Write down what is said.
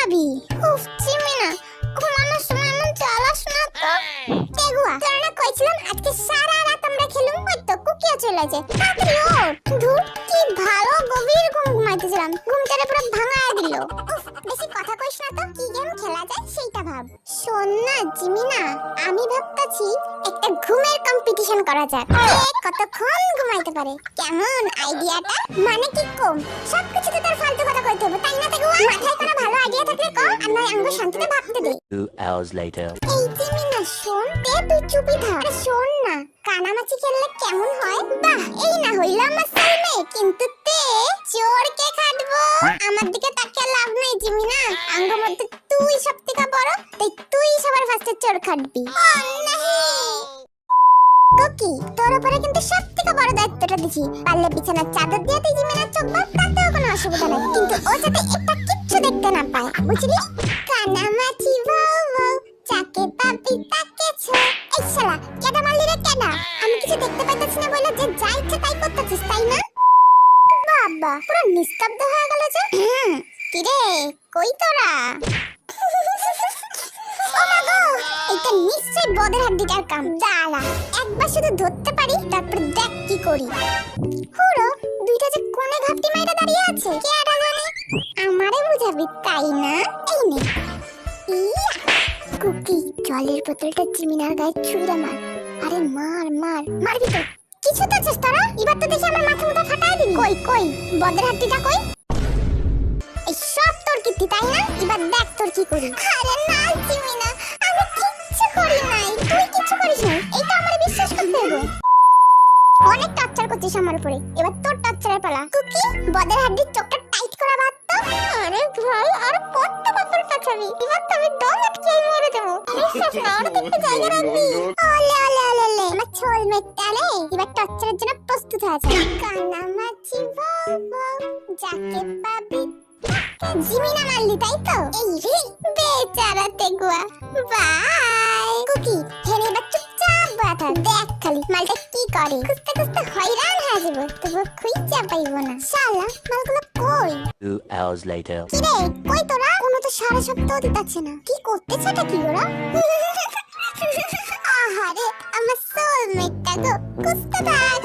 ঘুমাবি? উফ চিমিনা, ঘুমানোর সময় এমন চালাস না তো। তেগুয়া, তোরা না কইছিলাম আজকে সারা রাত আমরা খেলুম, ওই তো কুকিয়া চলে যায়। তাড়াতাড়ি ওঠ। ধুর, কি ভালো গভীর ঘুম ঘুমাইতেছিলাম, ঘুমটারে পুরো ভাঙায় দিল। উফ, বেশি কথা কইস না তো, কি গেম খেলা যায় সেইটা ভাব। শোন না জিমিনা, আমি ভাবতাছি একটা ঘুমের কম্পিটিশন করা যাক। কে কতক্ষণ ঘুমাইতে পারে। কেমন আইডিয়াটা? মানে কি কম, সবকিছু তো তোর ফালতু কথা কইতে হবে তাই না? তেগুয়া, মাথায় কোনো ভালো আইডিয়া থাকলে কর, আমরা আঙ্গুর শান্তিতে ভাবতে দে। 2 hours later. এই জিমিনা শোন, তুই চুপি থাক। আরে শোন না, কানামাছি খেললে কেমন হয়? বাহ, এই না হইল আমার সামনে, কিন্তু তে চোরকে খাটবো। আমার দিকে তাকিয়ে লাভ নাই জিমিনা, আঙ্গুর মধ্যে তুই সবথেকে বড়, তাই তুই সবার ফার্স্টে চোর খাটবি। কুকি, তোর উপরে কিন্তু সবথেকে বড় দায়িত্বটা দিছি। পারলে বিছানার চাদর দিয়ে তুই জিমিনার চোখ বাঁধ, তাতেও কোনো অসুবিধা নাই, কিন্তু ও যাতে একটা কিচ্ছু দেখতে না পায়, বুঝলি? কানামাছি বউ বউ, যাকে পাবি তাকে ছো। এই শালা, কেডা মারলি রে কেডা? আমি কিছু দেখতে পাইতাছি না বলে যে যা ইচ্ছা তাই করতেছিস তাই না? বাবা, পুরো নিস্তব্ধ হয়ে গেল যে। কি রে, কই তোরা? ও মা গো, এটা নিশ্চয়ই বদের হাড্ডিটার কাম। দাঁড়া, একবার শুধু ধরতে পারি, তারপর দেখ কি করি। হুড়ো, দুইটা যে কোণে ঘাপটি মাইরা দাঁড়িয়ে আছে, কে আড়া জানে? আমারে বুঝাবি তাই না? এই নে। ইয়া! কুকি, জলের বোতলটা জিমিনার গায়ে ছুঁড়ে মার। আরে মার মার, মারবি তো? কিছু তো চেষ্টারা, এবার তো দেখি আমার মাথা মুথা ফাটাই দিবি। কই কই, বদের হাড্ডিটা কই? এই সব তোর কীর্তি তাই না? এবার দেখ তোর কি করি। আরে না জিমিনা, আমি কিচ্ছু করি নাই। তুই কিচ্ছু করিস নাই, এইটা আমারে বিশ্বাস করতে হবে। অনেক টর্চার করছিস আমার উপরে, এবার তোর টর্চারের পালা। কুকি, বদের হাড্ডির চোখটা টাইট করা বাদ তো। আরে ভাই, আর কত বাপের কাছাবি, এবার তো আমি দম আটকে মরে দেবো। বিশ্বাস না, আর একটু জায়গা রাখবি। ওলে ওলে ওলে ওলে, আমার ছোল মেটালে এবার টর্চারের জন্য প্রস্তুত হয়ে যা। কানামাছি বউ বউ, যাকে পাবি জিমিনা মারলি তাই তো? এই রে বেচারা তেগুয়া, বাই। কুকি, হেনে এবার চুপচাপ বসা দেখ খালি মালটা কি করে। খুঁজতে খুঁজতে হয়রান হয়ে যাবো, তবু খুঁজে পাইব না। শালা, মালগুলো কই? 2 hours later. কি রে, কই তোরা? কোনো তো সারা সপ্তাহ দিতাছে না, কি করতেছে এটা কি ওরা? আহারে আমার সোলমেটটা গো, খুঁজতে থাক।